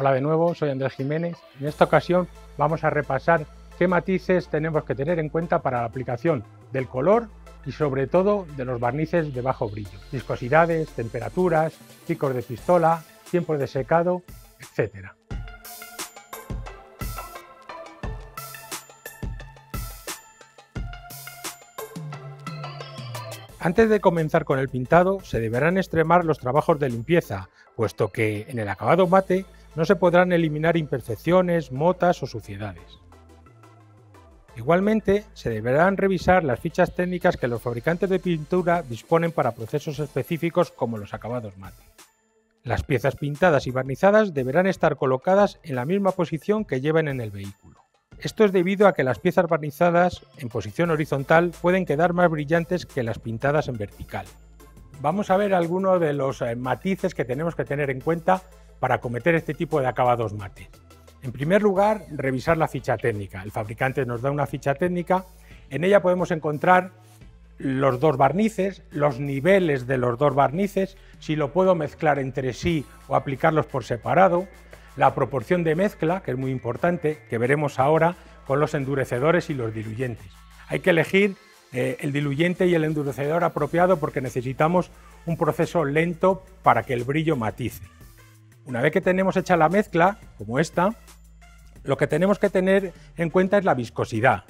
Hola de nuevo, soy Andrés Jiménez. En esta ocasión vamos a repasar qué matices tenemos que tener en cuenta para la aplicación del color y sobre todo de los barnices de bajo brillo. Viscosidades, temperaturas, picos de pistola, tiempos de secado, etc. Antes de comenzar con el pintado, se deberán extremar los trabajos de limpieza, puesto que en el acabado mate no se podrán eliminar imperfecciones, motas o suciedades. Igualmente, se deberán revisar las fichas técnicas que los fabricantes de pintura disponen para procesos específicos como los acabados mate. Las piezas pintadas y barnizadas deberán estar colocadas en la misma posición que lleven en el vehículo. Esto es debido a que las piezas barnizadas en posición horizontal pueden quedar más brillantes que las pintadas en vertical. Vamos a ver algunos de los matices que tenemos que tener en cuenta para cometer este tipo de acabados mate. En primer lugar, revisar la ficha técnica. El fabricante nos da una ficha técnica, en ella podemos encontrar los dos barnices, los niveles de los dos barnices, si lo puedo mezclar entre sí o aplicarlos por separado, la proporción de mezcla, que es muy importante, que veremos ahora con los endurecedores y los diluyentes. Hay que elegir el diluyente y el endurecedor apropiado porque necesitamos un proceso lento para que el brillo matice. Una vez que tenemos hecha la mezcla, como esta, lo que tenemos que tener en cuenta es la viscosidad.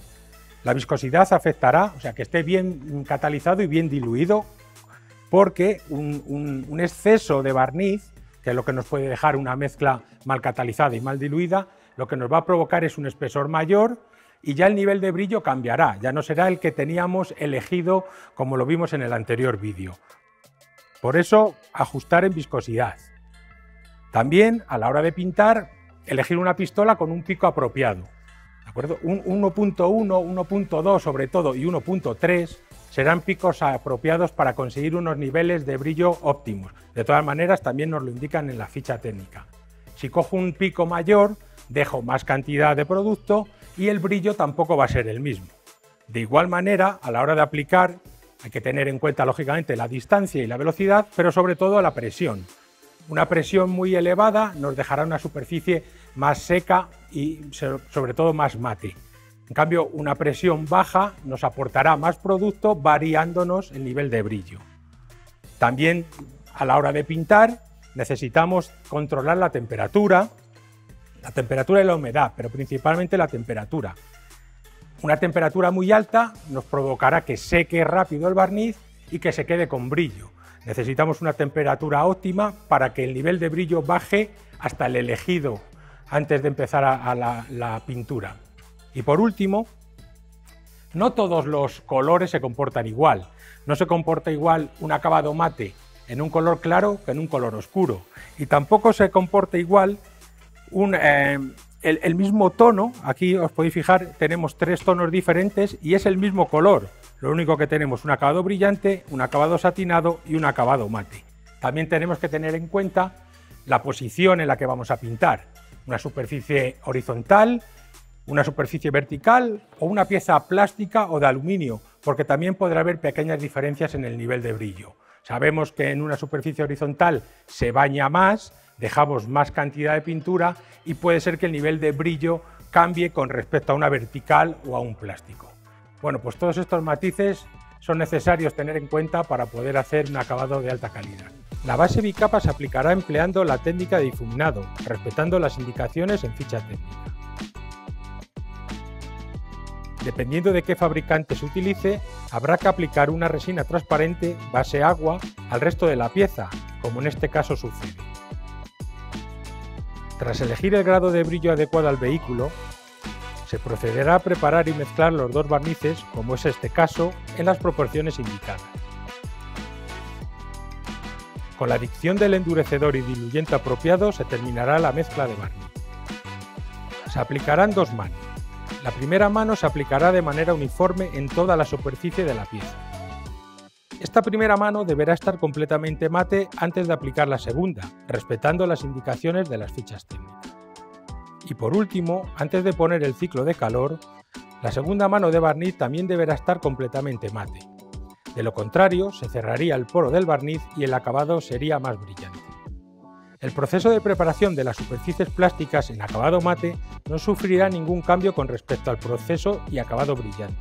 La viscosidad afectará, o sea, que esté bien catalizado y bien diluido, porque un exceso de barniz, que es lo que nos puede dejar una mezcla mal catalizada y mal diluida, lo que nos va a provocar es un espesor mayor y ya el nivel de brillo cambiará, ya no será el que teníamos elegido como lo vimos en el anterior vídeo. Por eso, ajustar en viscosidad. También, a la hora de pintar, elegir una pistola con un pico apropiado. ¿De acuerdo? Un 1.1, 1.2 sobre todo y 1.3 serán picos apropiados para conseguir unos niveles de brillo óptimos. De todas maneras, también nos lo indican en la ficha técnica. Si cojo un pico mayor, dejo más cantidad de producto y el brillo tampoco va a ser el mismo. De igual manera, a la hora de aplicar, hay que tener en cuenta, lógicamente, la distancia y la velocidad, pero sobre todo la presión. Una presión muy elevada nos dejará una superficie más seca y sobre todo más mate. En cambio, una presión baja nos aportará más producto variándonos el nivel de brillo. También a la hora de pintar necesitamos controlar la temperatura y la humedad, pero principalmente la temperatura. Una temperatura muy alta nos provocará que seque rápido el barniz y que se quede con brillo. Necesitamos una temperatura óptima para que el nivel de brillo baje hasta el elegido antes de empezar la pintura. Y por último, no todos los colores se comportan igual. No se comporta igual un acabado mate en un color claro que en un color oscuro. Y tampoco se comporta igual el mismo tono. Aquí os podéis fijar, tenemos tres tonos diferentes y es el mismo color. Lo único que tenemos un acabado brillante, un acabado satinado y un acabado mate. También tenemos que tener en cuenta la posición en la que vamos a pintar. Una superficie horizontal, una superficie vertical o una pieza plástica o de aluminio, porque también podrá haber pequeñas diferencias en el nivel de brillo. Sabemos que en una superficie horizontal se baña más, dejamos más cantidad de pintura y puede ser que el nivel de brillo cambie con respecto a una vertical o a un plástico. Bueno, pues todos estos matices son necesarios tener en cuenta para poder hacer un acabado de alta calidad. La base bicapa se aplicará empleando la técnica de difuminado, respetando las indicaciones en ficha técnica. Dependiendo de qué fabricante se utilice, habrá que aplicar una resina transparente base agua al resto de la pieza, como en este caso sucede. Tras elegir el grado de brillo adecuado al vehículo, se procederá a preparar y mezclar los dos barnices, como es este caso, en las proporciones indicadas. Con la adición del endurecedor y diluyente apropiado se terminará la mezcla de barniz. Se aplicarán dos manos. La primera mano se aplicará de manera uniforme en toda la superficie de la pieza. Esta primera mano deberá estar completamente mate antes de aplicar la segunda, respetando las indicaciones de las fichas técnicas. Y por último, antes de poner el ciclo de calor, la segunda mano de barniz también deberá estar completamente mate. De lo contrario, se cerraría el poro del barniz y el acabado sería más brillante. El proceso de preparación de las superficies plásticas en acabado mate no sufrirá ningún cambio con respecto al proceso y acabado brillante.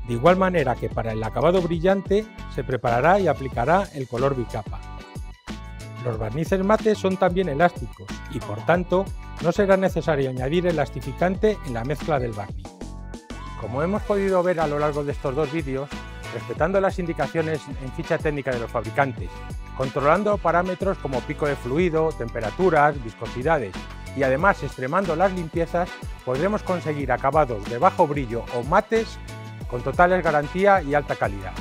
De igual manera que para el acabado brillante se preparará y aplicará el color bicapa. Los barnices mates son también elásticos y por tanto no será necesario añadir elastificante en la mezcla del barniz. Como hemos podido ver a lo largo de estos dos vídeos, respetando las indicaciones en ficha técnica de los fabricantes, controlando parámetros como pico de fluido, temperaturas, viscosidades y además extremando las limpiezas, podremos conseguir acabados de bajo brillo o mates con totales garantía y alta calidad.